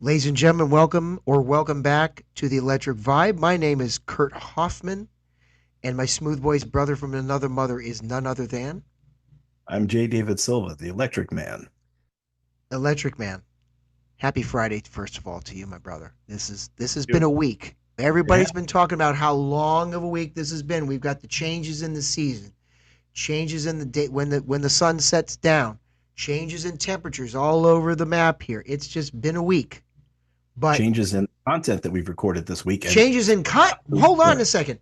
Ladies and gentlemen, welcome back to the Electric Vibe. My name is Kurt Hoffman, and my smooth voiced brother from another mother is none other than I'm J. David Silva, the Electric Man. Electric Man. Happy Friday, first of all, to you, my brother. This has been You. a week. It Everybody's been happened. talking about how long of a week this has been. We've got the changes in the season, changes in the day when the sun sets down, changes in temperatures all over the map here. It's just been a week, but Changes in content that we've recorded this week, and changes in cut. Hold on sure. a second.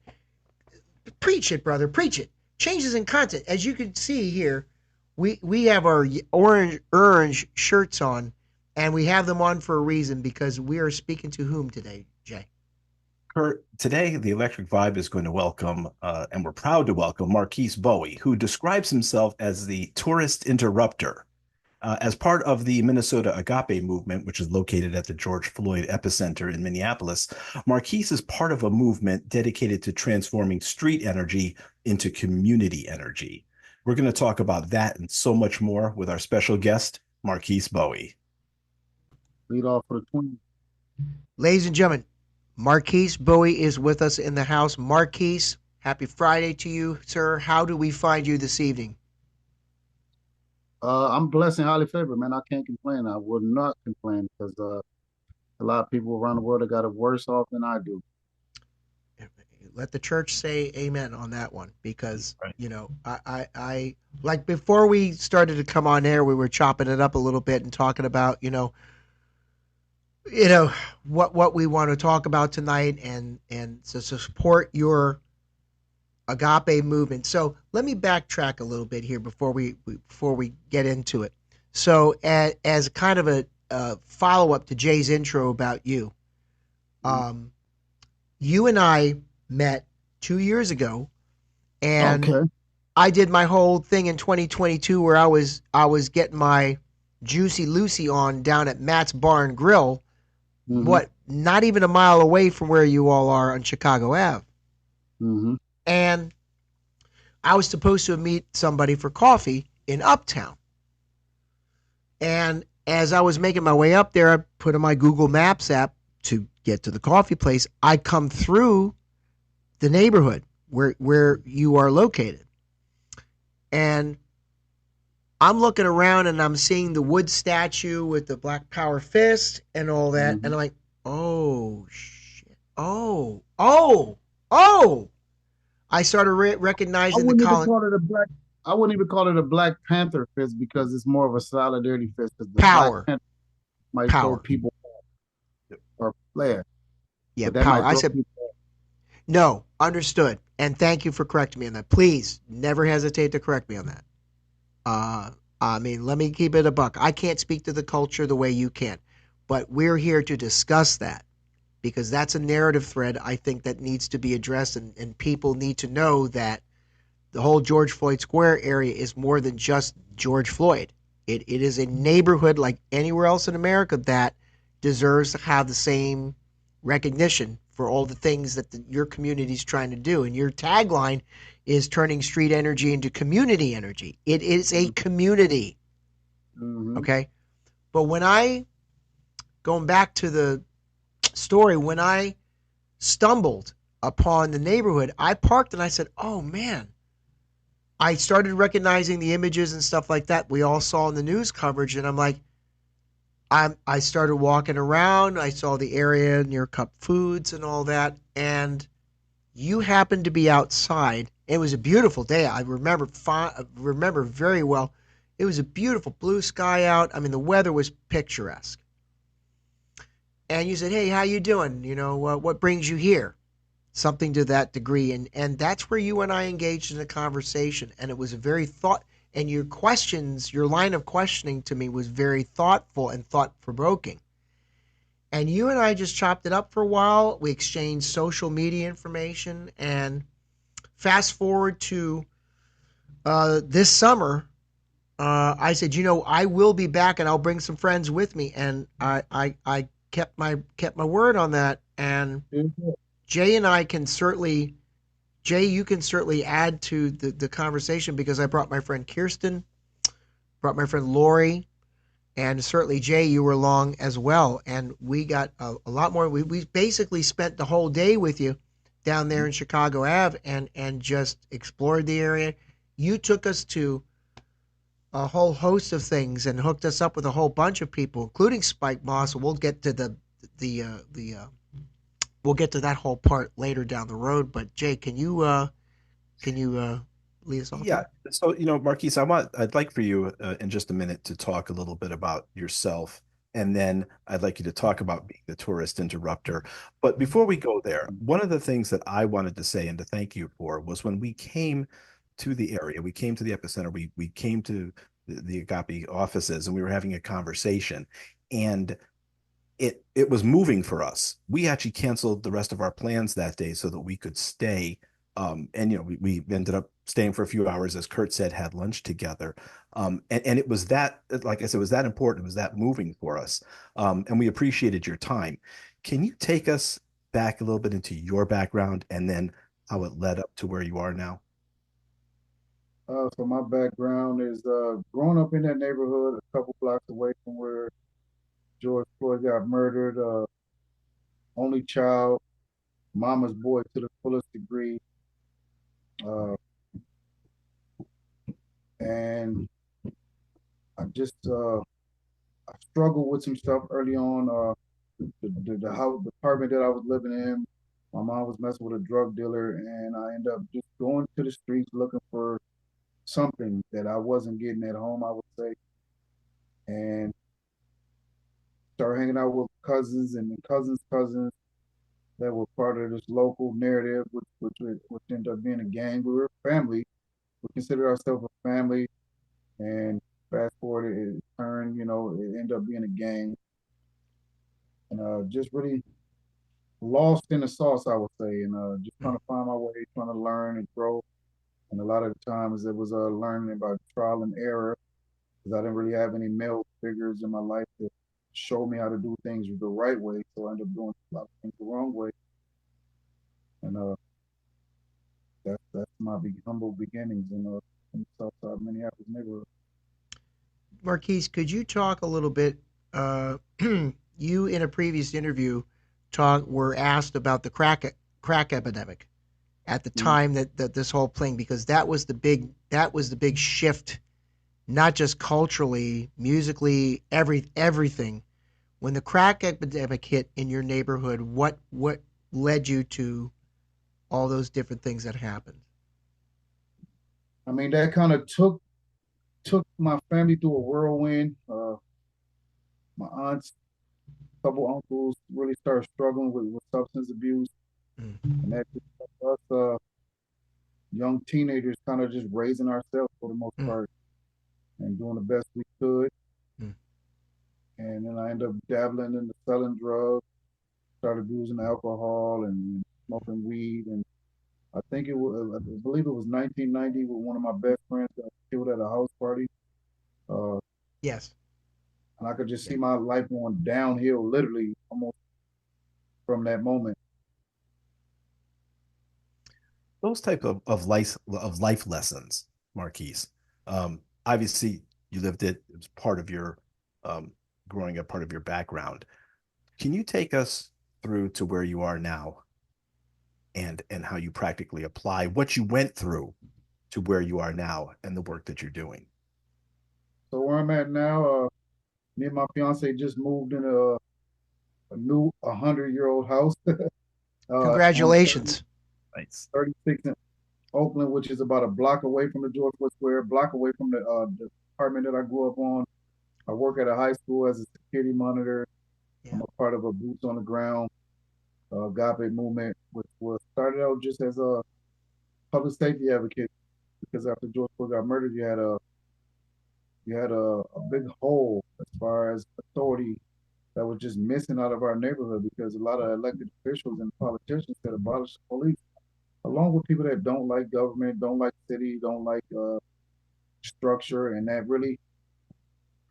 Preach it, brother. Preach it. Changes in content. As you can see here, we have our orange shirts on, and we have them on for a reason because we are speaking to whom today, Jay? Kurt, today the Electric Vibe is going to welcome, and we're proud to welcome Marquise Bowie, who describes himself as the tourist interrupter. As part of the Minnesota Agape Movement, which is located at the George Floyd Epicenter in Minneapolis, Marquise is part of a movement dedicated to transforming street energy into community energy. We're going to talk about that and so much more with our special guest, Marquise Bowie. Lead off for the 20. Ladies and gentlemen, Marquise Bowie is with us in the house. Marquise, happy Friday to you, sir. How do we find you this evening? I'm blessed and highly favored, man. I can't complain. I would not complain because a lot of people around the world have got it worse off than I do. Let the church say amen on that one because Right. I like before we started to come on air, we were chopping it up a little bit and talking about what we want to talk about tonight and to support your agape movement. So let me backtrack a little bit here before we get into it. So as kind of a follow up to Jay's intro about you, um, you and I met 2 years ago, and Okay. I did my whole thing in 2022 where I was getting my Juicy Lucy on down at Matt's Bar and Grill. Mm-hmm. What? Not even a mile away from where you all are on Chicago Ave. Mm-hmm. And I was supposed to meet somebody for coffee in Uptown. And as I was making my way up there, I put in my Google Maps app to get to the coffee place. I come through the neighborhood where you are located. And I'm looking around and I'm seeing the wood statue with the Black Power fist and all that. Mm-hmm. And I'm like, oh, shit. Oh. I started I recognizing the wouldn't even Colin call it a black. I wouldn't even call it a Black Panther fist because it's more of a solidarity fist. Because the Black power. Panther might throw Power. people or flare, Yeah, but that power. might I throw said, people. no, understood. And thank you for correcting me on that. Please never hesitate to correct me on that. I mean, let me keep it a buck. I can't speak to the culture the way you can, but we're here to discuss that because that's a narrative thread I think that needs to be addressed, and people need to know that the whole George Floyd Square area is more than just George Floyd. It is a neighborhood like anywhere else in America that deserves to have the same recognition for all the things that your community is trying to do. And your tagline is turning street energy into community energy. It is a community, Mm-hmm. okay? But going back to the story, when I stumbled upon the neighborhood, I parked and I said, oh man, I started recognizing the images and stuff like that we all saw in the news coverage, and I'm like, I started walking around. I saw the area near Cup Foods and all that, and you happened to be outside. It was a beautiful day. I remember very well. It was a beautiful blue sky out. I mean, the weather was picturesque. And you said, "Hey, how you doing? What brings you here?" Something to that degree, and that's where you and I engaged in a conversation, and it was a very thought. And your line of questioning to me was very thoughtful and thought provoking. And you and I just chopped it up for a while. We exchanged social media information, and fast forward to this summer. I said, I will be back, and I'll bring some friends with me, and I kept my word on that. And Jay and I can certainly, Jay, you can certainly add to the conversation because I brought my friend Kirsten, brought my friend Lori. And certainly, Jay, you were along as well. And we got a lot more. We basically spent the whole day with you down there in Chicago Ave and just explored the area. You took us to a whole host of things and hooked us up with a whole bunch of people, including Spike Moss. We'll get to the we'll get to that whole part later down the road. But Jay, can you lead us off Yeah. here? So, Marquise, I'd like for you in just a minute to talk a little bit about yourself, and then I'd like you to talk about being the tourist interrupter. But before we go there, one of the things that I wanted to say and to thank you for was when we came to the area, we came to the epicenter, we came to the Agape offices, and we were having a conversation, and it was moving for us. We actually canceled the rest of our plans that day so that we could stay. And we ended up staying for a few hours, as Kurt said, had lunch together. And it was that, like I said, it was that important. It was that moving for us. And we appreciated your time. Can you take us back a little bit into your background and then how it led up to where you are now? So my background is growing up in that neighborhood, a couple blocks away from where George Floyd got murdered. Only child, mama's boy to the fullest degree, uh, and I just I struggled with some stuff early on. The house, the apartment that I was living in, my mom was messing with a drug dealer, and I ended up just going to the streets looking for something that I wasn't getting at home, I would say, and started hanging out with cousins and cousins that were part of this local narrative, which ended up being a gang. We were a family. We considered ourselves a family, and fast forward, it turned. It ended up being a gang, and just really lost in the sauce, I would say, and just trying to find my way, trying to learn and grow. And a lot of the times it was learning about trial and error because I didn't really have any male figures in my life that showed me how to do things the right way. So I ended up doing a lot of things the wrong way. And that's my humble beginnings in the Southside Minneapolis neighborhood. Marquise, could you talk a little bit? You in a previous interview talk were asked about the crack epidemic at the Mm. time that this whole thing, because that was the big shift, not just culturally, musically, everything. When the crack epidemic hit in your neighborhood, what led you to all those different things that happened? I mean, that kind of took my family through a whirlwind. My aunts, couple uncles really started struggling with substance abuse, Mm, and that just left us young teenagers kind of just raising ourselves for the most mm, part and doing the best we could. mm. And then I ended up dabbling into selling drugs, started using alcohol and smoking weed. And I believe it was 1990 with one of my best friends that was killed at a house party. Uh, Yes. and I could just Yeah. see my life going downhill literally almost from that moment. Those type of life lessons, Marquise. Obviously, you lived it. It was part of your um, growing up, part of your background. Can you take us through to where you are now and how you practically apply what you went through to where you are now and the work that you're doing? So where I'm at now, me and my fiance just moved in a new 100-year-old house on Congratulations. Nice. 36 in Oakland, which is about a block away from the George Floyd Square, block away from the apartment that I grew up on. I work at a high school as a security monitor. Yeah. I'm a part of a boots on the ground Agape movement, which was started out just as a public safety advocate because after George Floyd got murdered, you had a big hole as far as authority that was just missing out of our neighborhood because a lot of elected officials and politicians that abolished the police, along with people that don't like government, don't like city, don't like structure, and that really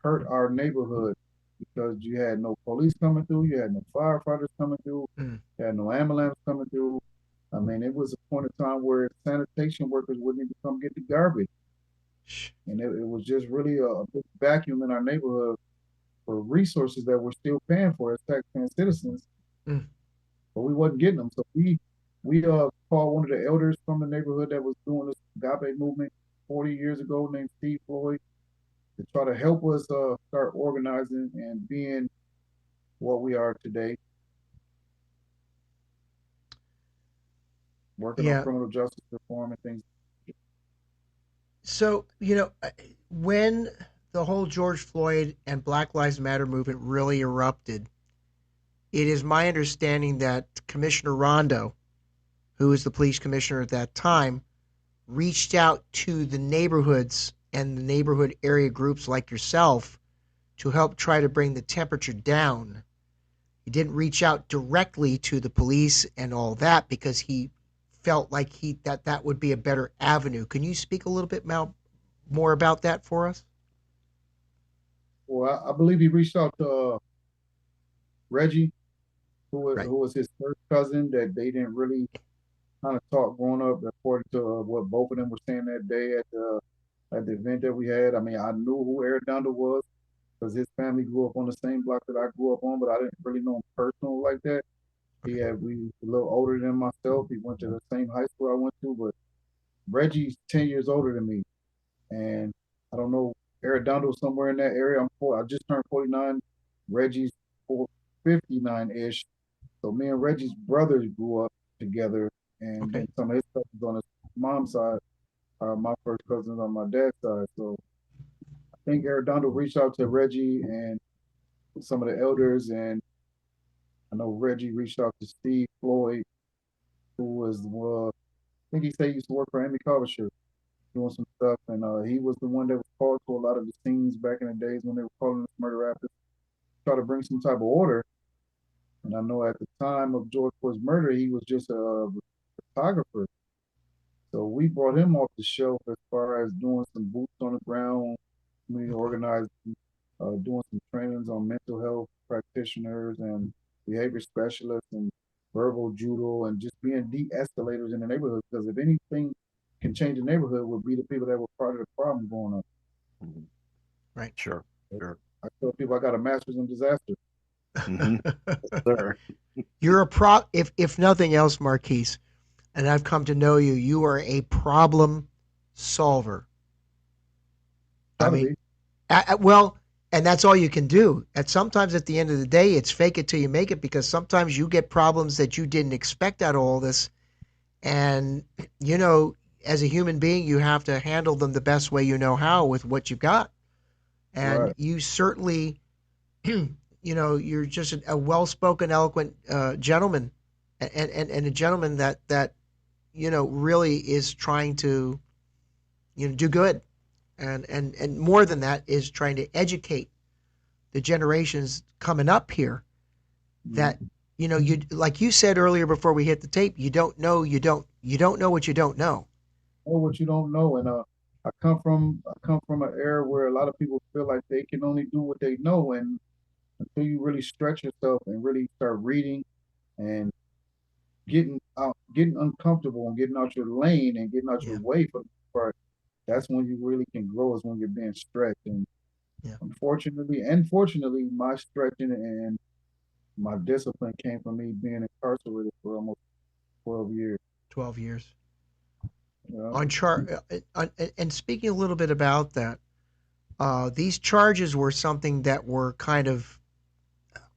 hurt our neighborhood because you had no police coming through, you had no firefighters coming through, Mm. you had no ambulance coming through. I mean, it was a point in time where sanitation workers wouldn't even come get the garbage, and it was just really a big vacuum in our neighborhood. resources that we're still paying for as taxpaying citizens, Mm. but we wasn't getting them. So we called one of the elders from the neighborhood that was doing this agape movement 40 years ago, named Steve Floyd, to try to help us start organizing and being what we are today, working on Yeah. criminal justice reform and things. So, you know, when the whole George Floyd and Black Lives Matter movement really erupted, it is my understanding that Commissioner Rondo, who was the police commissioner at that time, reached out to the neighborhoods and the neighborhood area groups like yourself to help try to bring the temperature down. He didn't reach out directly to the police and all that because he felt like that would be a better avenue. Can you speak a little bit more about that for us? Well, I believe he reached out to Reggie, Right. who was his first cousin that they didn't really kind of talk growing up, according to what both of them were saying that day at the event that we had. I mean, I knew who Arredondo was because his family grew up on the same block that I grew up on, but I didn't really know him personal like that. Okay. We a little older than myself. He went to the same high school I went to, but Reggie's 10 years older than me. And I don't know, Arredondo somewhere in that area. I just turned 49. Reggie's 59-ish. So me and Reggie's brothers grew up together, and Okay. then some of his cousins on his mom's side are my first cousins on my dad's side. So I think Arredondo reached out to Reggie and some of the elders, and I know Reggie reached out to Steve Floyd, who was, I think he said he used to work for Amy Carver doing some stuff, and he was the one that was called to a lot of the scenes back in the days when they were calling us murder rappers, try to bring some type of order. And I know at the time of George Floyd's murder, he was just a photographer. So we brought him off the shelf as far as doing some boots on the ground, community Okay. organizing, doing some trainings on mental health practitioners and behavior specialists and verbal judo and just being de-escalators in the neighborhood. Because if anything can change the neighborhood, would be the people that were part of the problem going on. Mhm. Right. Sure, sure. I tell people I got a master's in disaster. Hmm. Sir. You're if nothing else, Marquise, and I've come to know you, you are a problem solver. I Trying to mean, be. well, and that's all you can do. And sometimes at the end of the day, it's fake it till you make it because sometimes you get problems that you didn't expect out of all this. And, you know, as a human being, you have to handle them the best way you know how with what you've got. And Right. you certainly, you know, you're just a well-spoken, eloquent gentleman, and a gentleman that you know really is trying to do good, and more than that is trying to educate the generations coming up here that Mm-hmm. you like you said earlier before we hit the tape, you don't know what you don't know. Know what you don't know. And I come from an era where a lot of people feel like they can only do what they know, and until you really stretch yourself and really start reading and getting uncomfortable and getting out your lane and getting out your Yeah, way for the most part, that's when you really can grow is when you're being stretched. And yeah, unfortunately and fortunately, my stretching and my discipline came from me being incarcerated for almost 12 years. 12 years You know? on and speaking a little bit about that, these charges were something that were kind of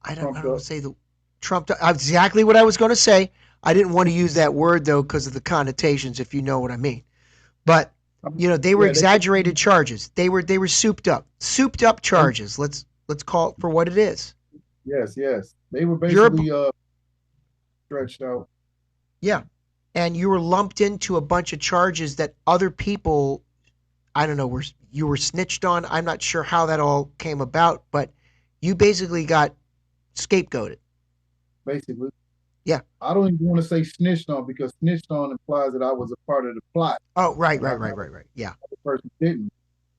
I Trumped don't want up. to say the trumped up exactly what I was going to say. I didn't want to use that word though because of the connotations, if you know what I mean. But you know, they were Yeah, exaggerated charges. They were souped up they, charges. Let's call it for what it is. yes, yes. They were You're basically stretched out. yeah, and you were lumped into a bunch of charges that other people I don't know were you were snitched on. I'm not sure how that all came about, but you basically got scapegoated. Basically. Yeah. I don't even want to say snitched on because snitched on implies that I was a part of the plot Oh, right, and right, right, right, right. Yeah. the person didn't.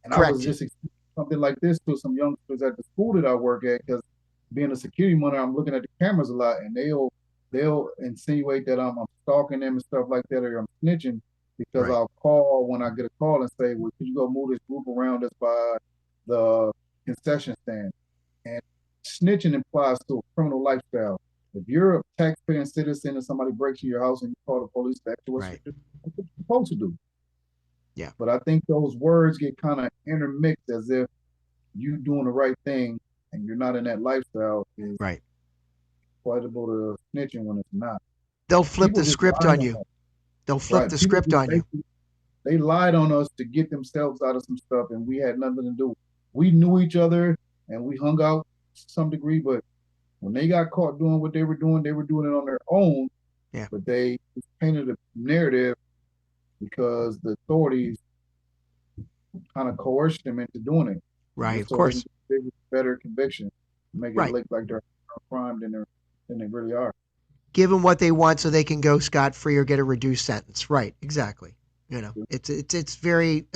And I was Correct. just explaining something like this to some youngsters at the school that I work at because being a security monitor, I'm looking at the cameras a lot, and they'll insinuate that I'm stalking them and stuff like that, or I'm snitching because Right. I'll call when I get a call and say, "Well, could you go move this group around us by the concession stand?" And snitching implies to a criminal lifestyle. If you're a taxpaying citizen and somebody breaks in your house and you call the police, that's what Right. you're supposed to do. Yeah. But I think those words get kind of intermixed as if you doing the right thing and you're not in that lifestyle is Right. equatable to snitching when it's not. They'll flip People the just script lied on on you. us. They'll flip Right. the People script just on you. they lied on us to get themselves out of some stuff, and we had nothing to do. We knew each other and we hung out to some degree, but when they got caught doing what they were doing it on their own. Yeah. But they painted a narrative because the authorities kind of coerced them into doing it. Right. Just Of so they can course. get better conviction, make it Right. look like they're a crime than they really are. Give them what they want so they can go scot-free or get a reduced sentence. Right. Exactly. You know, it's very.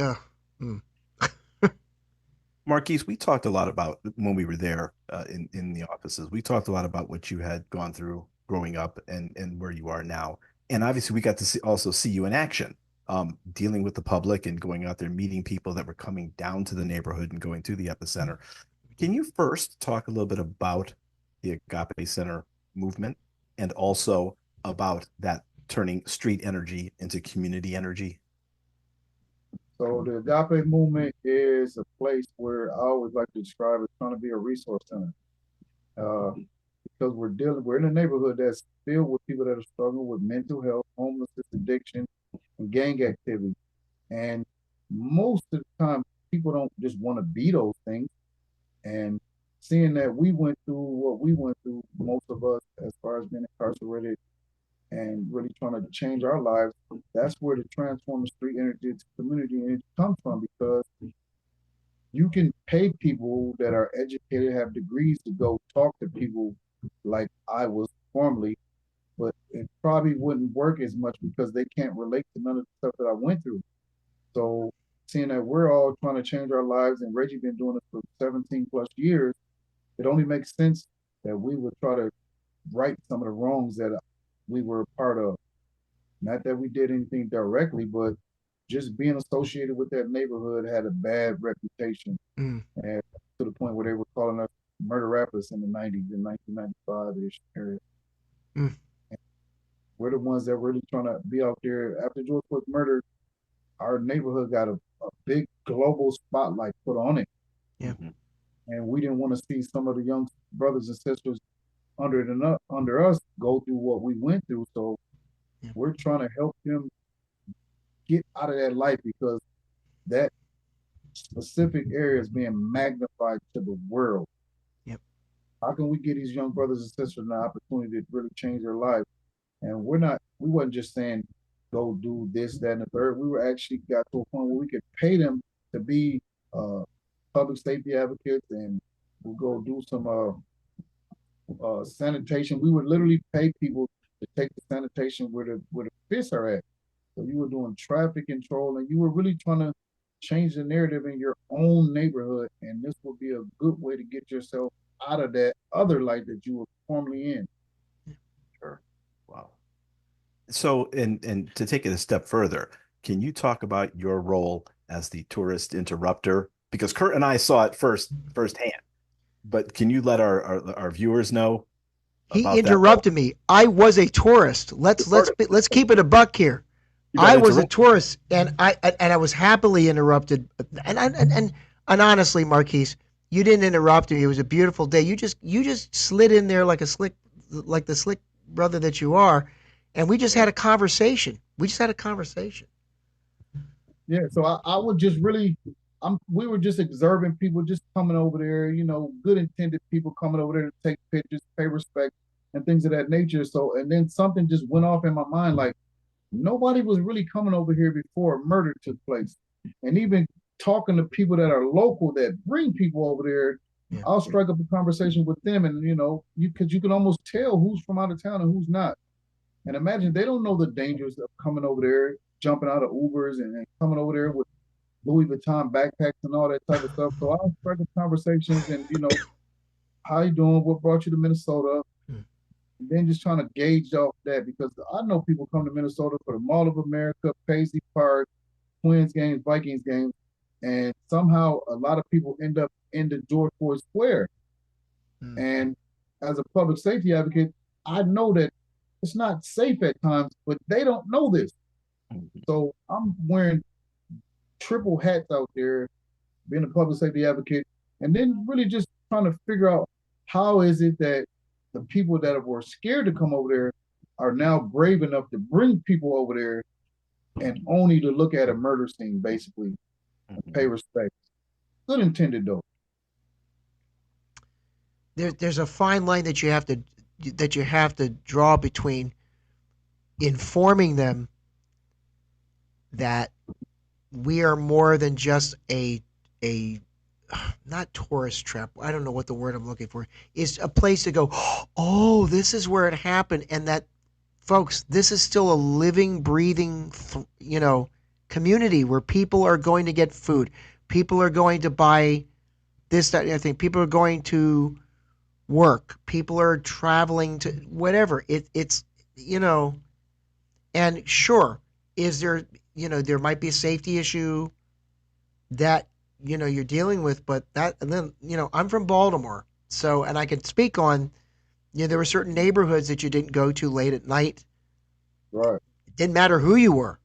Marquise, we talked a lot about when we were there in the offices. We talked a lot about what you had gone through growing up and where you are now. And obviously, we got to also see you in action, dealing with the public and going out there, meeting people that were coming down to the neighborhood and going to the epicenter. Can you first talk a little bit about the Agape Center movement and also about that turning street energy into community energy? So the Agape movement is a place where I always like to describe it trying to be a resource center. Because we're in a neighborhood that's filled with people that are struggling with mental health, homelessness, addiction, and gang activity. And most of the time, people don't just want to be those things. And seeing that we went through what we went through, most of us, as far as being incarcerated and really trying to change our lives, that's where the transform the street energy to community energy comes from, because you can pay people that are educated, have degrees to go talk to people like I was formerly, but it probably wouldn't work as much because they can't relate to none of the stuff that I went through. So seeing that we're all trying to change our lives and Reggie been doing it for 17 plus years, it only makes sense that we would try to right some of the wrongs that we were a part of. Not that we did anything directly, but just being associated with that neighborhood had a bad reputation. And to the point where they were calling us murder rappers in the 90s, in 1995-ish area. We're the ones that were really trying to be out there. After George Floyd murder, our neighborhood got a big global spotlight put on it. Yeah. And we didn't want to see some of the young brothers and sisters under us go through what we went through. So we're trying to help them get out of that life, because that specific area is being magnified to the world. Yep. How can we get these young brothers and sisters an opportunity to really change their life? And we wasn't just saying go do this, that, and the third. We were actually got to a point where we could pay them to be public safety advocates, and we'll go do some sanitation. We would literally pay people to take the sanitation where the fists are at. So you were doing traffic control, and you were really trying to change the narrative in your own neighborhood. And this would be a good way to get yourself out of that other life that you were formerly in. Sure. Wow. So, and to take it a step further, can you talk about your role as the tourist interrupter? Because Kurt and I saw it firsthand, but can you let our viewers know He about interrupted me. I was a tourist. Let's keep it a buck here. I was a tourist, and I was happily interrupted. And honestly, Marquise, you didn't interrupt me. It was a beautiful day. You just slid in there like the slick brother that you are, and we just had a conversation. Yeah. So I would just really, we were just observing people just coming over there. Good intended people coming over there to take pictures, pay respect, and things of that nature. So, and then something just went off in my mind, like, nobody was really coming over here before a murder took place. And even talking to people that are local that bring people over there, I'll strike up a conversation with them, and because you can almost tell who's from out of town and who's not. And imagine they don't know the dangers of coming over there, jumping out of Ubers and coming over there with Louis Vuitton backpacks and all that type of stuff. So I'll strike up conversations and how you doing? What brought you to Minnesota? And then just trying to gauge off that, because I know people come to Minnesota for the Mall of America, Paisley Park, Twins games, Vikings games, and somehow a lot of people end up in the George Floyd Square. Mm. And as a public safety advocate, I know that it's not safe at times, but they don't know this. So I'm wearing triple hats out there, being a public safety advocate, and then really just trying to figure out how is it that the people that were scared to come over there are now brave enough to bring people over there and only to look at a murder scene, basically, and pay respect. Good intended though. There's a fine line that you have to draw between informing them that we are more than just a not tourist trap. I don't know what the word I'm looking for is. A place to go. Oh, this is where it happened, and that, folks, this is still a living, breathing, community where people are going to get food. People are going to buy this, that, and everything. People are going to work. People are traveling to whatever. It's and sure, is there there might be a safety issue that you're dealing with, but that, and then I'm from Baltimore, so, and I could speak on there were certain neighborhoods that you didn't go to late at night. Right. It didn't matter who you were,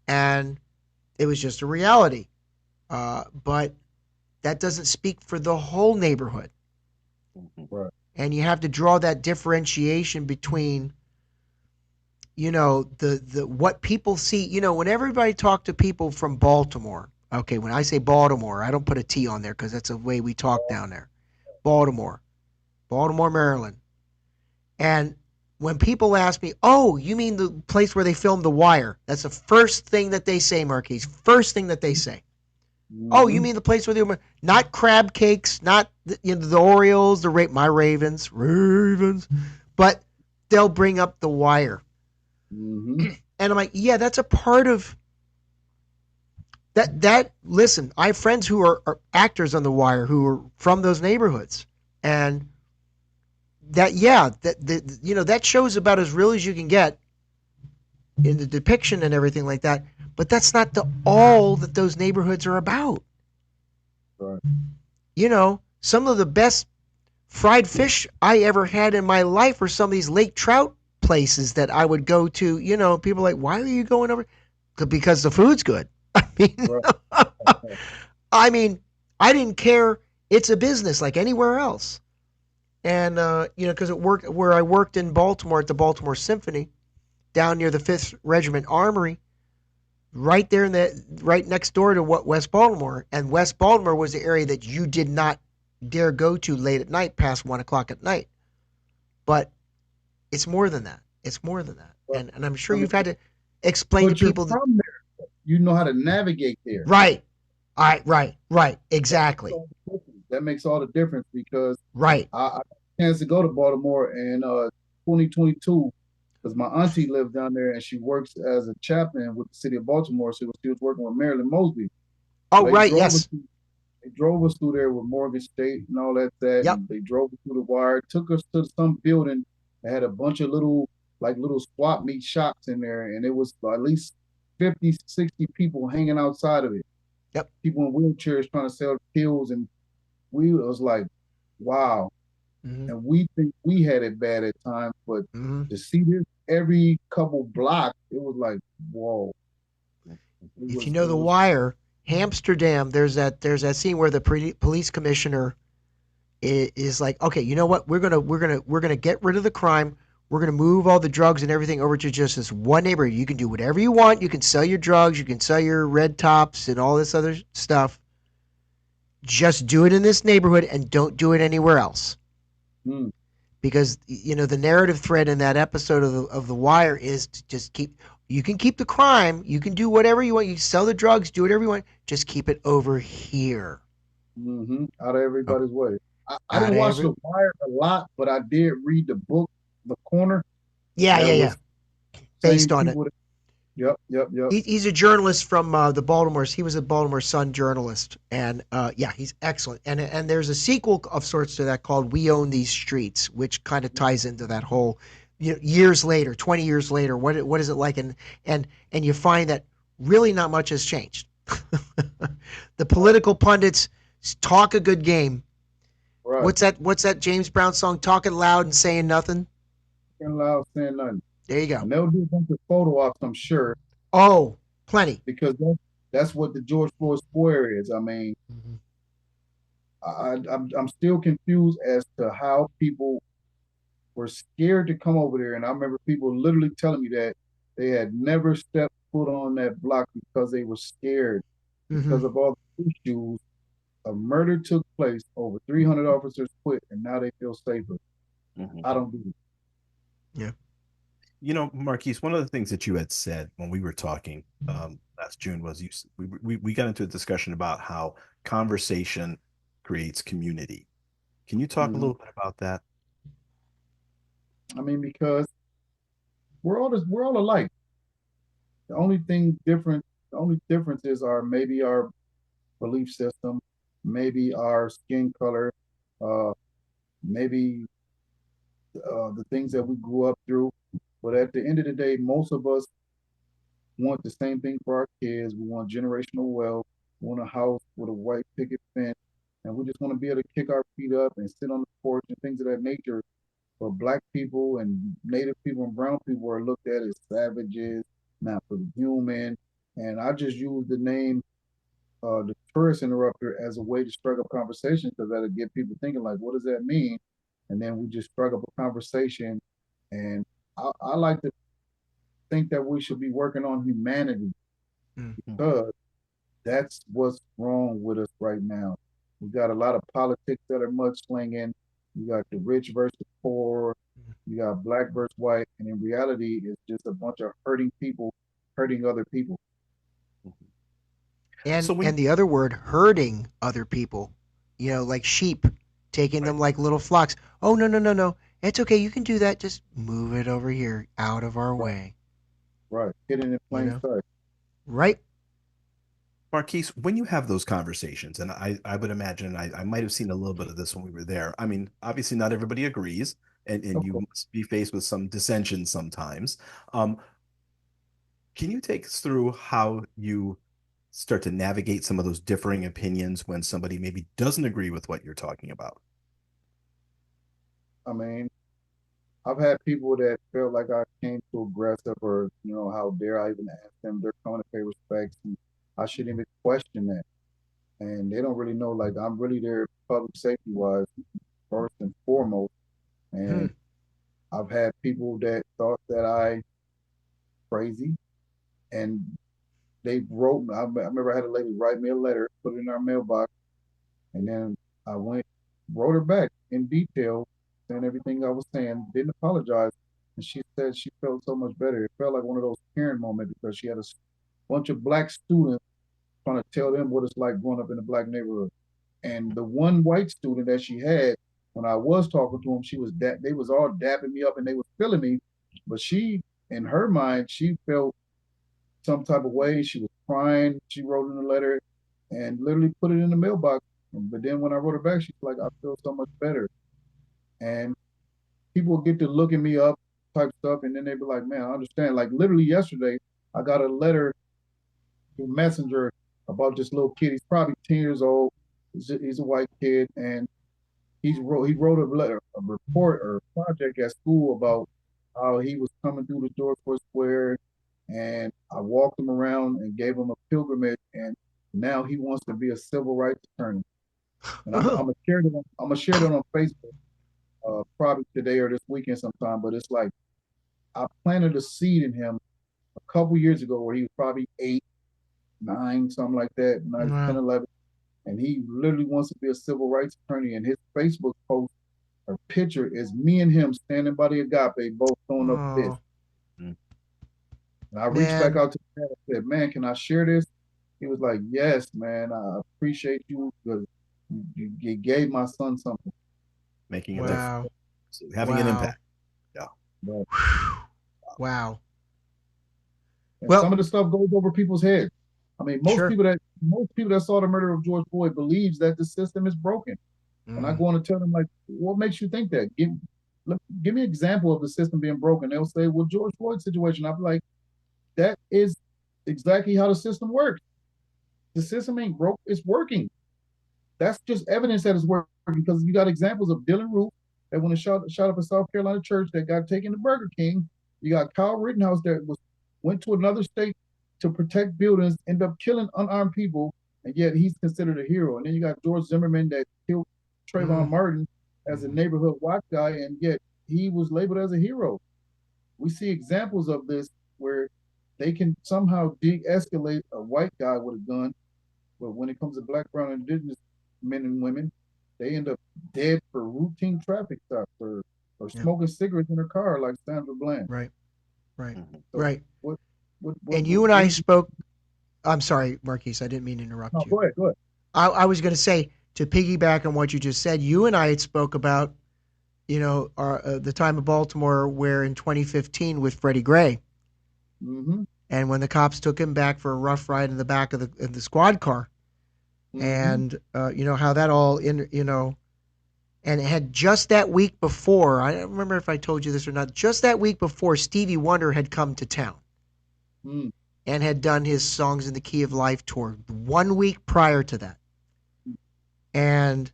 and it was just a reality. But that doesn't speak for the whole neighborhood. Right. And you have to draw that differentiation between the what people see. When everybody talk to people from Baltimore, okay, when I say Baltimore, I don't put a T on there because that's the way we talk down there. Baltimore, Maryland. And when people ask me, oh, you mean the place where they filmed The Wire? That's the first thing that they say, Marquise. First thing that they say. Oh, you mean the place where they were not crab cakes, not the Orioles, my Ravens, but they'll bring up The Wire. Mm-hmm. And I'm like, yeah, that's a part of that. Listen, I have friends who are actors on The Wire who are from those neighborhoods, and that, yeah, that show's about as real as you can get in the depiction and everything like that. But that's not all that those neighborhoods are about. Right. Some of the best fried fish I ever had in my life were some of these lake trout places that I would go to. People are like, why are you going over? Because the food's good. Right. I mean, I didn't care. It's a business like anywhere else. And, because it worked where I worked in Baltimore at the Baltimore Symphony, down near the 5th Regiment Armory, right there right next door to West Baltimore. And West Baltimore was the area that you did not dare go to late at night, past 1 o'clock at night. But it's more than that. It's more than that. And I'm sure you've had to explain to people from there. You know how to navigate there. Right. Right. Exactly. That makes all the difference because right. I had a chance to go to Baltimore in 2022 because my auntie lived down there and she works as a chaplain with the city of Baltimore. So she was working with Marilyn Mosby. Oh, right. Yes. They drove us through there with Morgan State and all that. Yep. And they drove us through the wire, took us to some building that had a bunch of little swap meet shops in there. And it was at least 50, 60 people hanging outside of it. Yep. People in wheelchairs trying to sell pills. And we was like, wow. Mm-hmm. And we think we had it bad at times, but to see this every couple blocks, it was like, whoa. If you know The Wire, Amsterdam, there's that scene where the police commissioner is like, okay, you know what? We're gonna get rid of the crime. We're gonna move all the drugs and everything over to just this one neighborhood. You can do whatever you want. You can sell your drugs. You can sell your red tops and all this other stuff. Just do it in this neighborhood and don't do it anywhere else. Because the narrative thread in that episode of the Wire is to just you can keep the crime, you can do whatever you want, you can sell the drugs, do whatever you want, just keep it over here. Out of everybody's way. I didn't watch The Wire a lot, but I did read the book, The Corner. Yeah. Based on it. Yep. He's a journalist from the Baltimore. He was a Baltimore Sun journalist, and he's excellent. And there's a sequel of sorts to that called "We Own These Streets," which kind of ties into that whole years later, 20 years later. What is it like? And you find that really not much has changed. The political pundits talk a good game, Right. What's that James Brown song? Talking loud and saying nothing. Talking loud, saying nothing. There you go. And they'll do a bunch of photo ops, I'm sure, Oh, plenty. because that's what the George Floyd Square is. I mean, Mm-hmm. I'm still confused as to how people were scared to come over there. And I remember people literally telling me that they had never stepped foot on that block because they were scared Mm-hmm. because of all the issues. A murder took place, over 300 officers quit, and now they feel safer. Mhm. I don't do it. Yeah. You know, Marquise, one of the things that you had said when we were talking last June was we got into a discussion about how conversation creates community. Can you talk a Mhm. little bit about that? I mean, because we're all alike. The only thing different, the only difference is maybe our belief system, maybe our skin color, uh, maybe the things that we grew up through. But at the end of the day, most of us want the same thing for our kids. We want generational wealth. We want a house with a white picket fence, and we just want to be able to kick our feet up and sit on the porch and things of that nature. But black people and native people and brown people are looked at as savages, not for the human. And I just use the name the tourist interrupter as a way to strike up conversation because that'll get people thinking like, what does that mean? And then we just strike up a conversation. And I like to think that we should be working on humanity Mm-hmm. because that's what's wrong with us right now. We got a lot of politics that are mudslinging. You got the rich versus the poor. You got black versus white, and in reality, it's just a bunch of hurting people hurting other people. So And when the other word, herding other people. You know, like sheep, taking right, them like little flocks. Oh, no, no, no, no. It's okay. You can do that. Just move it over here, out of our Right, way. right, hidden in You plain know, sight. right? Marquise, when you have those conversations, and I would imagine I might have seen a little bit of this when we were there. I mean, obviously not everybody agrees, and Of you course, must be faced with some dissension sometimes. Um, can you take us through how you start to navigate some of those differing opinions when somebody maybe doesn't agree with what you're talking about? I mean, I've had people that felt like I came too aggressive, or how dare I even ask them? They're coming to pay respects, and I shouldn't even question that. And they don't really know, like I'm really there public safety wise first and foremost. Hmm. And I've had people that thought that I crazy, and they wrote. I remember I had a lady write me a letter, put it in our mailbox, and then I wrote her back in detail, saying everything I was saying. Didn't apologize, and she said she felt so much better. It felt like one of those parent moments because she had a bunch of black students trying to tell them what it's like growing up in a black neighborhood. And the one white student that she had, when I was talking to them, she was they was all dapping me up and they was feeling me, but she, in her mind, she felt some type of way. She was crying. She wrote in a letter and literally put it in the mailbox. But then when I wrote her back, she's like, I feel so much better. And people get to looking me up type stuff, and then they be like, man, I understand. Like literally yesterday, I got a letter through Messenger about this little kid. He's probably 10 years old. He's a white kid, and he wrote a letter, a report or a project at school about how he was coming through the George Floyd Square, and I walked him around and gave him a pilgrimage, and now he wants to be a civil rights attorney. And I'm gonna share it on Facebook probably today or this weekend sometime. But it's like I planted a seed in him a couple years ago where he was probably 8, 9, something like that, 9, 10, Wow. 11, and he literally wants to be a civil rights attorney. And his Facebook post or picture is me and him standing by the agape, both throwing up fists. Oh, Mm. And I reached back man. out to him and said, "Man, can I share this?" He was like, "Yes, man. I appreciate you because you gave my son something." Making a But, difference, Wow. having an Wow. impact. Yeah. but Wow. and some Well, of the stuff goes over people's heads. I mean, sure. most people that saw the murder of George Floyd believes that the system is broken. And I Mm. go on to tell them like, what makes you think that? Give me an example of the system being broken. They'll say, well, George Floyd situation. I'm like, that is exactly how the system works. The system ain't broke, it's working. that's just evidence that it's working because you got examples of Dylan Roof that when it shot up a South Carolina church that got taken to Burger King. You got Kyle Rittenhouse that went to another state to protect buildings, end up killing unarmed people, and yet he's considered a hero. And then you got George Zimmerman that killed Trayvon Mm, Martin as a mhm. neighborhood watch guy, and yet he was labeled as a hero. We see examples of this where they can somehow de-escalate a white guy with a gun, but when it comes to black, brown, and indigenous men and women, they end up dead for routine traffic stops or Yep. smoking cigarettes in their car, like Sandra Bland. Right. Right. Mhm. So Right. what And you and what I do you? spoke. I'm sorry, Marquise. I didn't mean to No, interrupt you. go ahead, go ahead. I was going to say to piggyback on what you just said. You and I had spoke about the time of Baltimore where in 2015 with Freddie Gray, Mm-hmm. and when the cops took him back for a rough ride in the back of the squad car, Mm-hmm. and how that all and it had just that week before. I don't remember if I told you this or not. Just that week before, Stevie Wonder had come to town Mm-hmm. and had done his Songs in the Key of Life tour 1 week prior to that. And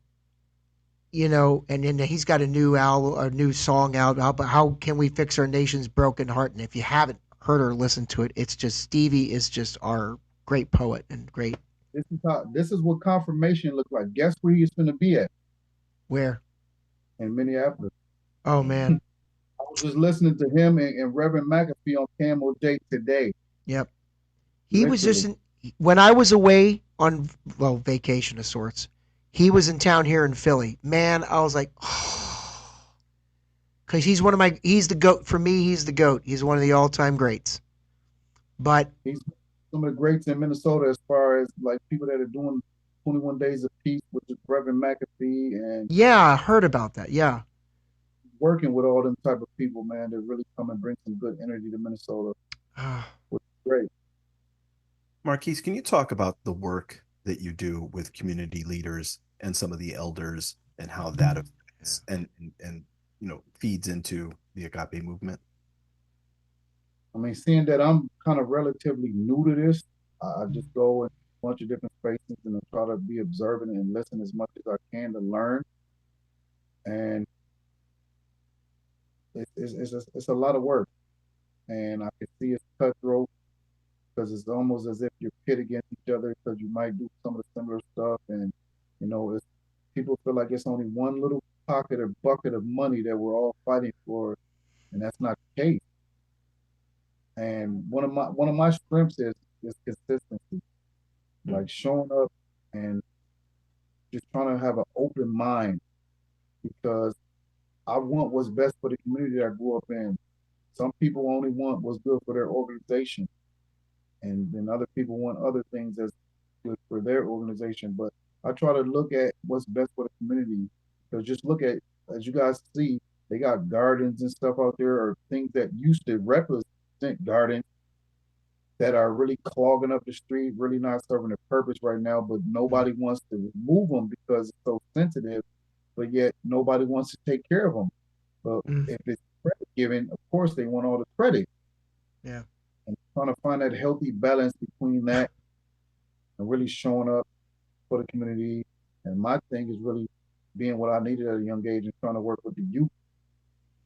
and then he's got a new album, a new song out. How can we fix our nation's broken heart? And if you haven't heard or listened to it, it's just Stevie is just our great poet and great. This is what confirmation looked like. Guess where he's going to be at Where? in Minneapolis. Oh I man, was just listening to him and Reverend McAfee on Camel Day today. yep. He was just Literally, in when I was away on vacation of sorts. He was in town here in Philly. Man, I was like, because he's the goat for me. He's the goat. He's one of the all time greats. But he's some of the greats in Minnesota as far as like people that are doing 21 Days of Peace, which is Reverend McAfee, and yeah, I heard about that. Yeah. working with all them type of people, man, that really come and bring some good energy to Minnesota, which is great. Marquise, can you talk about the work that you do with community leaders and some of the elders and how that Yeah. affects and feeds into the agape movement? I mean, seeing that I'm kind of relatively new to this, I just go in a bunch of different spaces and I try to be observant and listen as much as I can to learn. And it's a lot of work. And I can see it's cutthroat because it's almost as if you're pit against each other because you might do some of the similar stuff. And, it's people feel like it's only one little pocket or bucket of money that we're all fighting for. And that's not the case. And one of my strengths is consistency, Mm. like showing up and just trying to have an open mind because I want what's best for the community that I grew up in. Some people only want what's good for their organization, and then other people want other things that's good for their organization. But I try to look at what's best for the community because just look at, as you guys see, they got gardens and stuff out there or things that used to represent gardens that are really clogging up the street, really not serving a purpose right now, but Mm, nobody wants to remove them because it's so sensitive, but yet nobody wants to take care of them. But mm, if it's credit given, of course they want all the credit. yeah. And trying to find that healthy balance between that and really showing up for the community. And my thing is really being what I needed at a young age and trying to work with the youth,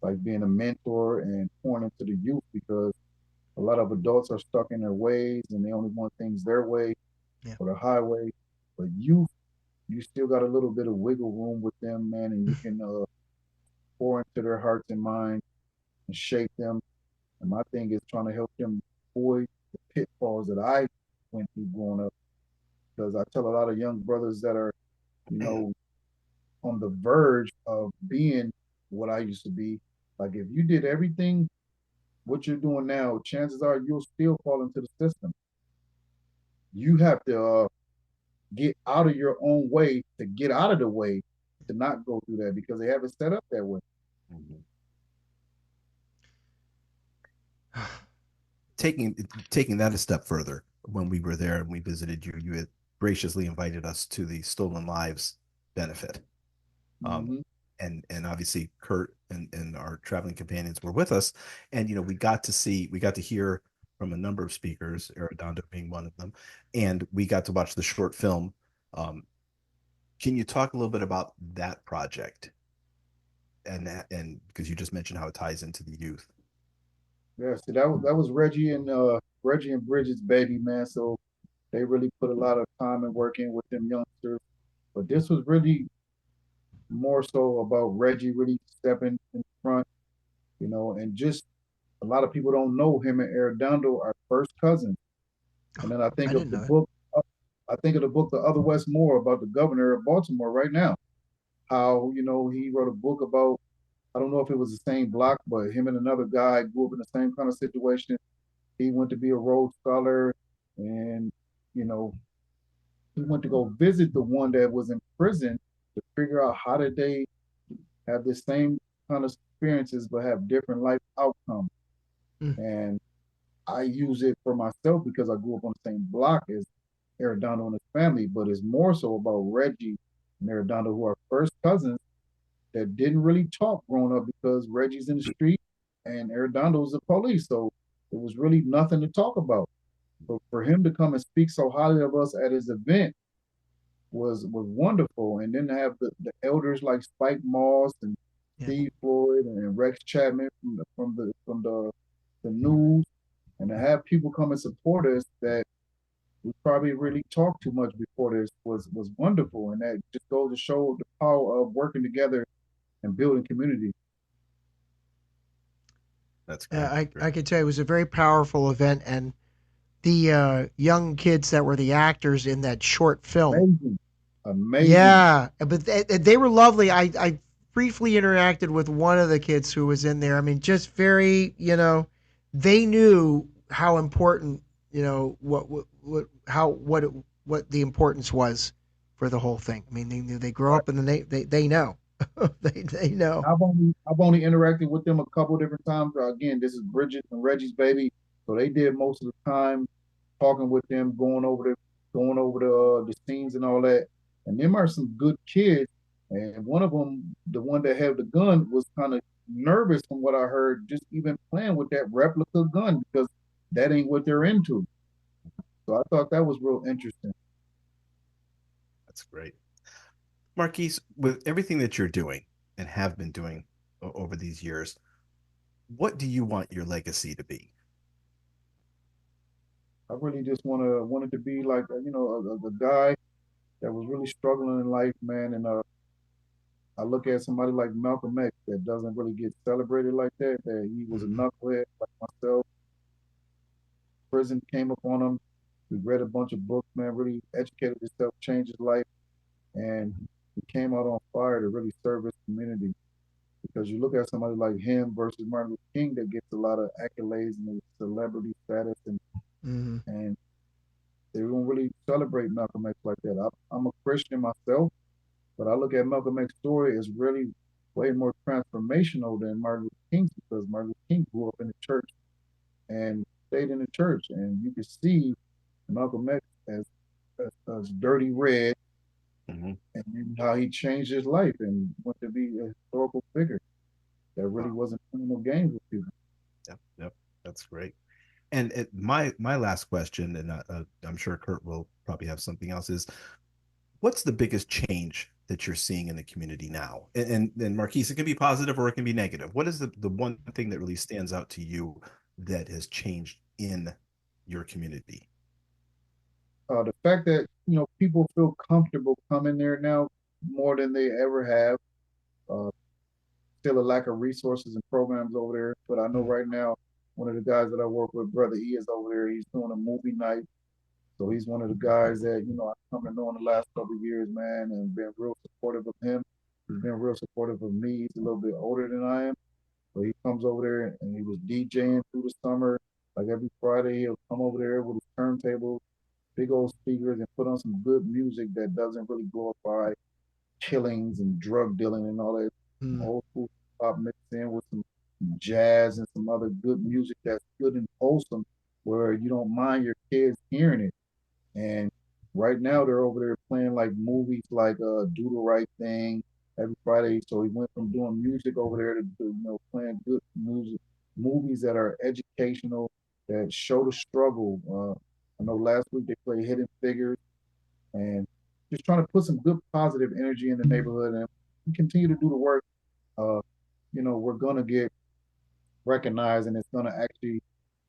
like being a mentor and pouring into the youth because a lot of adults are stuck in their ways and they only want things their way Yeah. or the highway. But you still got a little bit of wiggle room with them, man, and you can pour into their hearts and minds and shape them. And my thing is trying to help them avoid the pitfalls that I went through growing up. Because I tell a lot of young brothers that are, you know, on the verge of being what I used to be. Like if you did everything what you're doing now, chances are you'll still fall into the system. You have to get out of your own way to get out of the way to not go through that because they have it set up that way. Mhm. Taking that a step further, when we were there and we visited you, you had graciously invited us to the Stolen Lives benefit. Um, Mm-hmm. and obviously Kurt and our traveling companions were with us. And we got to hear from a number of speakers, Arredondo being one of them, and we got to watch the short film um, Can you talk a little bit about that project? And because you just mentioned how it ties into the youth. Yeah, so that was Reggie and Bridget's baby, man. So they really put a lot of time and work in with them youngsters. But this was really more so about Reggie really stepping in front, and just a lot of people don't know him and Arredondo are first cousins. And then I didn't know it. I think of the book, The Other Westmore, about the governor of Baltimore right now. How, he wrote a book about, I don't know if it was the same block, but him and another guy grew up in the same kind of situation. He went to be a Rhodes Scholar, and, you know, he went to go visit the one that was in prison to figure out how did they have the same kind of experiences but have different life outcomes. Mm, And I use it for myself because I grew up on the same block as Arredondo and his family, but it's more so about Reggie and Arredondo, who are first cousins that didn't really talk growing up because Reggie's in the street and Arredondo's the police. So it was really nothing to talk about. But for him to come and speak so highly of us at his event was wonderful. And then to have the elders like Spike Moss and yeah. Steve Floyd and Rex Chapman from the news, and to have people come and support us that we probably really talked too much before this was wonderful. And that just goes to show the power of working together and building community. That's great. I can tell you it was a very powerful event, and the young kids that were the actors in that short film. Amazing. Amazing. Yeah, but they were lovely. I briefly interacted with one of the kids who was in there. I mean, just very, they knew how important, what the importance was for the whole thing. I mean, they grow Right. up and they know, they know. I've only interacted with them a couple of different times. Again, this is Bridget and Reggie's baby, so they did most of the time talking with them, going over the scenes and all that. And them are some good kids. And one of them, the one that had the gun, was kind of nervous from what I heard, just even playing with that replica gun because that ain't what they're into. So I thought that was real interesting. That's great. Marquise, with everything that you're doing and have been doing over these years, what do you want your legacy to be? I really just wanted to be like a guy that was really struggling in life, man. And I look at somebody like Malcolm X that doesn't really get celebrated like that. That he was a Hmm. knucklehead like myself. Prison came upon him. He read a bunch of books, man. Really educated himself, changed his life, and he came out on fire to really serve his community. Because you look at somebody like him versus Martin Luther King that gets a lot of accolades and celebrity status, Hmm. and they don't really celebrate Malcolm X like that. I'm a Christian myself, but I look at Malcolm X's story as really way more transformational than Martin Luther King's because Martin Luther King grew up in the church and stayed in the church, and you can see Malcolm X as Dirty Red Hmm. and how he changed his life and went to be a historical figure that really Wow. wasn't playing no games with people. Yep. Yep. That's great. And my last question, and I'm sure Kurt will probably have something else, is what's the biggest change that you're seeing in the community now? And Marquise, it can be positive or it can be negative. What is the one thing that really stands out to you that has changed in your community? The fact that people feel comfortable coming there now more than they ever have. Uh, Still a lack of resources and programs over there, but I know Hmm. right now one of the guys that I work with, brother E, is over there. He's doing a movie night, so he's one of the guys that I've come to know in the last couple of years, man, and been real supportive of him. He's been real supportive of me. He's a little bit older than I am, so he comes over there and he was DJing through the summer. Like every Friday, he'll come over there with his turntable, big old speakers, and put on some good music that doesn't really glorify killings and drug dealing and all that. Some Hmm. old school pop mixed in with some jazz and some other good music that's good and wholesome, where you don't mind your kids hearing it. And right now they're over there playing like movies like Do the Right Thing every Friday. So he went from doing music over there to playing good music, movies that are educational, that show the struggle. I know last week they played Hidden Figures, and just trying to put some good positive energy in the neighborhood, and we continue to do the work. Uh, we're gonna get recognized, and it's gonna actually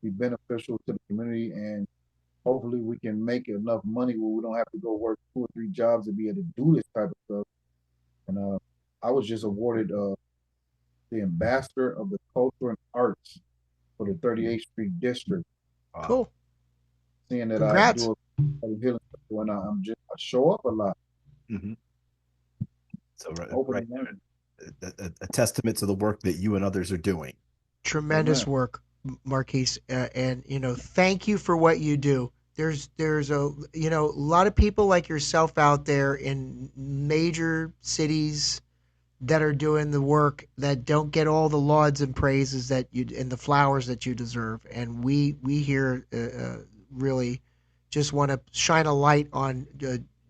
be beneficial to the community, and hopefully we can make enough money where we don't have to go work 2 or 3 jobs to be able to do this type of stuff. And I was just awarded the ambassador of the culture and arts for the 38th Street District. Wow. Cool. Seeing that I Congrats. do a healing circle, and I show up a lot. Mm-hmm. So Open a testament to the work that you and others are doing. Tremendous work, Marquise, and thank you for what you do. There's a lot of people like yourself out there in major cities that are doing the work that don't get all the lauds and praises that you and the flowers that you deserve. And we here really just want to shine a light on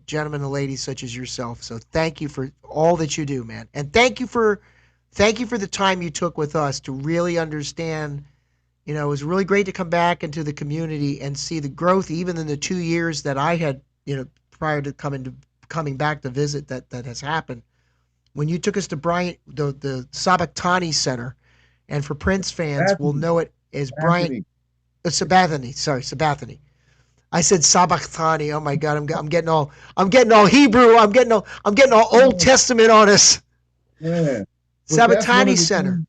gentlemen and ladies such as yourself. So thank you for all that you do, man, and thank you for the time you took with us to really understand. It was really great to come back into the community and see the growth, even in the 2 years that I had, prior to coming back to visit, that has happened. When you took us to Bryant, the Sabatani Center, and for Prince fans, will know it as Bryant Sabathani. Sorry, Sabathani. I said Sabathani. Oh my God, I'm getting all Hebrew. I'm getting all Old Testament on us. Yeah. Sabatani Center.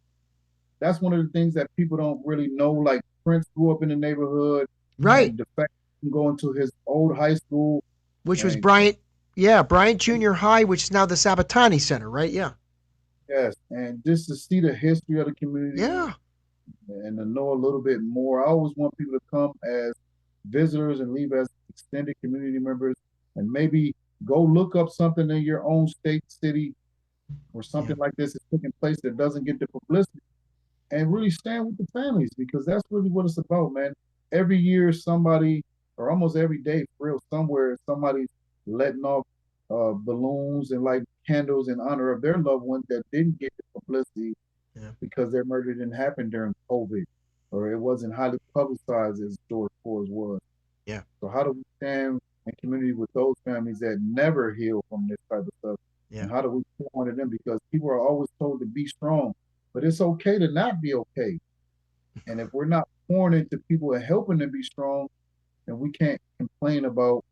That's one of the things that people don't really know. Like Prince grew up in the neighborhood, right? And the fact he can go into his old high school, which was Bryant Junior High, which is now the Sabatani Center, right? Yeah. Yes, and just to see the history of the community, yeah, and to know a little bit more. I always want people to come as visitors and leave as extended community members, and maybe go look up something in your own state, city, or something like this is taking place that doesn't get the publicity, and really stand with the families, because that's really what it's about, man. Every year, somebody, or almost every day, for real, somewhere, somebody's letting off balloons and light candles in honor of their loved ones that didn't get the publicity because their murder didn't happen during COVID, or it wasn't highly publicized as George Floyd was. Yeah. So how do we stand in community with those families that never heal from this type of stuff? Yeah. And how do we pour into them? Because people are always told to be strong, but it's okay to not be okay. And if we're not pouring into people and helping them be strong, then we can't complain about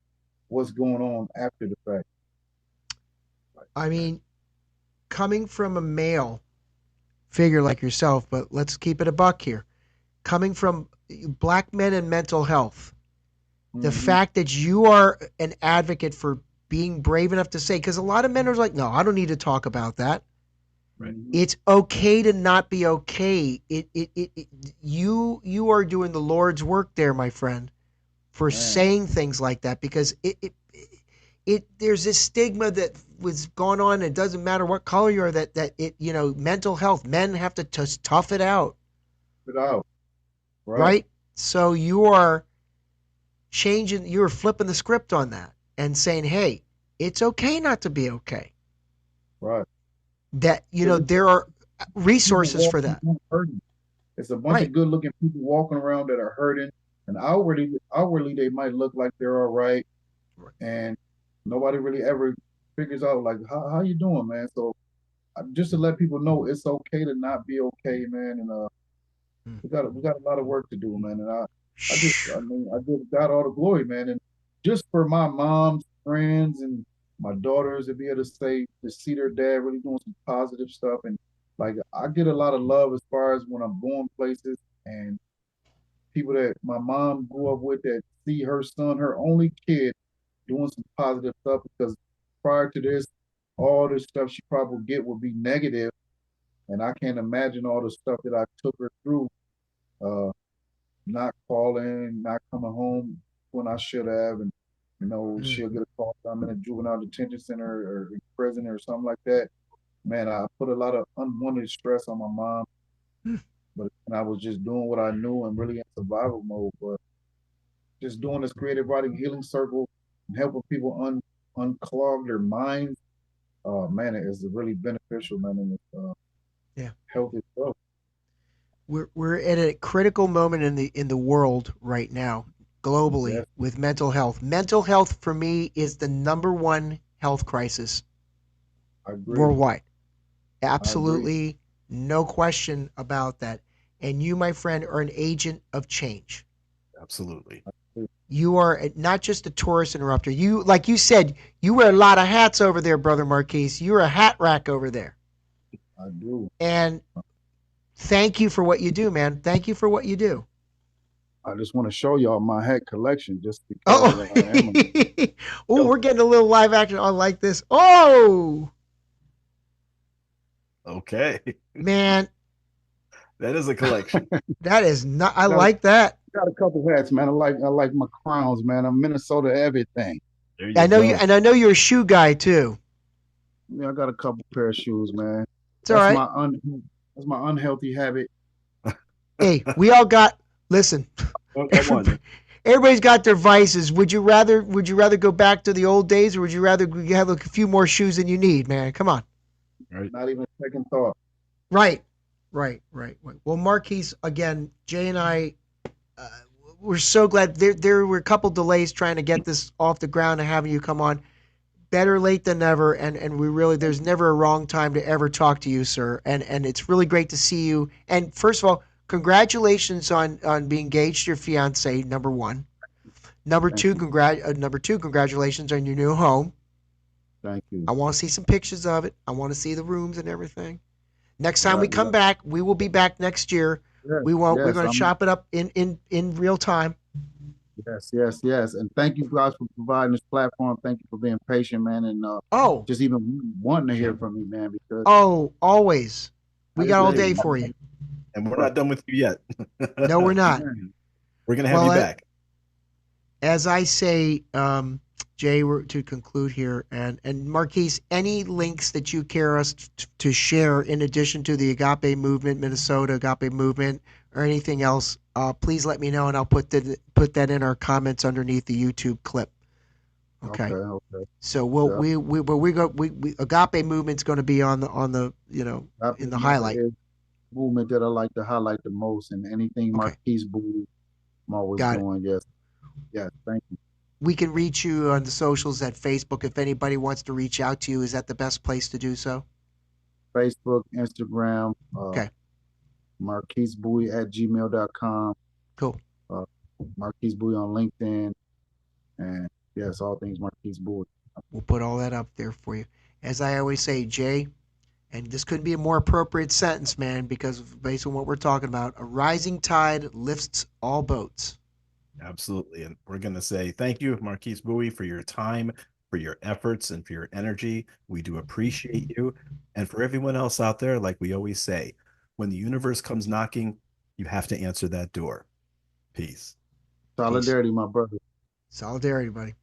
what's going on after the fact. I mean, coming from a male figure like yourself, but let's keep it a buck here. Coming from black men and mental health, the fact that you are an advocate for being brave enough to say, because a lot of men are like, no, I don't need to talk about that. Right. It's okay to not be okay. You are doing the Lord's work there, my friend, for saying things like that, because there's this stigma that was going on. It doesn't matter what color you are, that mental health, men have to just tough it out. Right? So you are you're flipping the script on that and saying, hey, it's okay not to be okay. Right. That, there are resources for that. It's a bunch of good looking people walking around that are hurting, and outwardly they might look like they're all right. And nobody really ever figures out, like, how you doing, man? So just to let people know it's okay to not be okay, man. And we got a lot of work to do, man. And I give God all the glory, man. And just for my mom's friends and my daughters to be able to see their dad really doing some positive stuff. And like, I get a lot of love as far as when I'm going places, and people that my mom grew up with that see her son, her only kid, doing some positive stuff, because prior to this, all the stuff she probably would get would be negative. And I can't imagine all the stuff that I took her through, not calling, not coming home when I should have. And, she'll get a call, I'm in a juvenile detention center or in prison or something like that. Man, I put a lot of unwanted stress on my mom. But I was just doing what I knew and really in survival mode. But just doing this creative writing healing circle and helping people unclog their minds, man, it is really beneficial, man, and it's healthy stuff. We're at a critical moment in the world right now. globally Yes, with mental health. Mental health for me is the number one health crisis I agree. worldwide. I agree. Absolutely no question about that. And you, my friend, are an agent of change. Absolutely. You are not just a tourist interrupter. You, like you said, you wear a lot of hats over there, brother Marquise. You're a hat rack over there. I do. And thank you for what you do, man. Thank you for what you do. I just want to show y'all my hat collection just because Oh, I am oh, a we're getting a little live action on like this. Oh, Okay. man, That is a collection. that is not. I got a, like that. got a couple hats, man. I like my crowns, man. I'm Minnesota everything. There I you know you, go. and I know you're a shoe guy too. Yeah, I got a couple pair of shoes, man. It's all That's right. my un that's my unhealthy habit. Hey, we all got. Listen, Come on. everybody's got their vices. Would you rather go back to the old days, or would you rather have a few more shoes than you need, man? Come on. Right. Not even a second thought. Right, right. Well, Marquise, again, Jay and I, uh, we're so glad. There were a couple delays trying to get this off the ground and having you come on. Better late than never, and we really, there's never a wrong time to ever talk to you, sir. And it's really great to see you. And first of all, congratulations on being engaged to your fiance. Number one. Thank you. Number two, congratulations on your new home. Thank you. I want to see some pictures of it. I want to see the rooms and everything. Next time Yeah, we yeah, come back, we will be back next year. yes, We won't. We're yes. going to chop it up in real time. Yes. And thank you guys for providing this platform. Thank you for being patient, man, and Oh, just even wanting to hear from me, man, because oh, always. We like I got all say, day for you. And we're right, not done with you yet. No, we're not. man. We're going to have Well, you back. as I say, Jay, we're to conclude here, and Marquise, any links that you care us to share in addition to the Agape Movement, Minnesota Agape Movement, or anything else, please let me know, and I'll put that in our comments underneath the YouTube clip. Okay, Okay. okay. So we'll Yeah. we Agape Movement's going to be on the Happy in the movement highlight. is movement that I like to highlight the most, and anything Okay, Marquise Bowie, I'm always got it. doing. Yes, yes. Thank you. We can reach you on the socials at Facebook if anybody wants to reach out to you. Is that the best place to do so? Facebook, Instagram, Okay, marquisebowie at gmail.com, cool. uh, Marquise Bowie on LinkedIn, and yes, all things Marquise Bowie. We'll put all that up there for you. As I always say, Jay, and this couldn't be a more appropriate sentence, man, because based on what we're talking about, a rising tide lifts all boats. Absolutely. And we're going to say thank you, Marquise Bowie, for your time, for your efforts, and for your energy. We do appreciate you. And for everyone else out there, like we always say, when the universe comes knocking, you have to answer that door. Peace. Peace. Solidarity, my brother. Solidarity, buddy.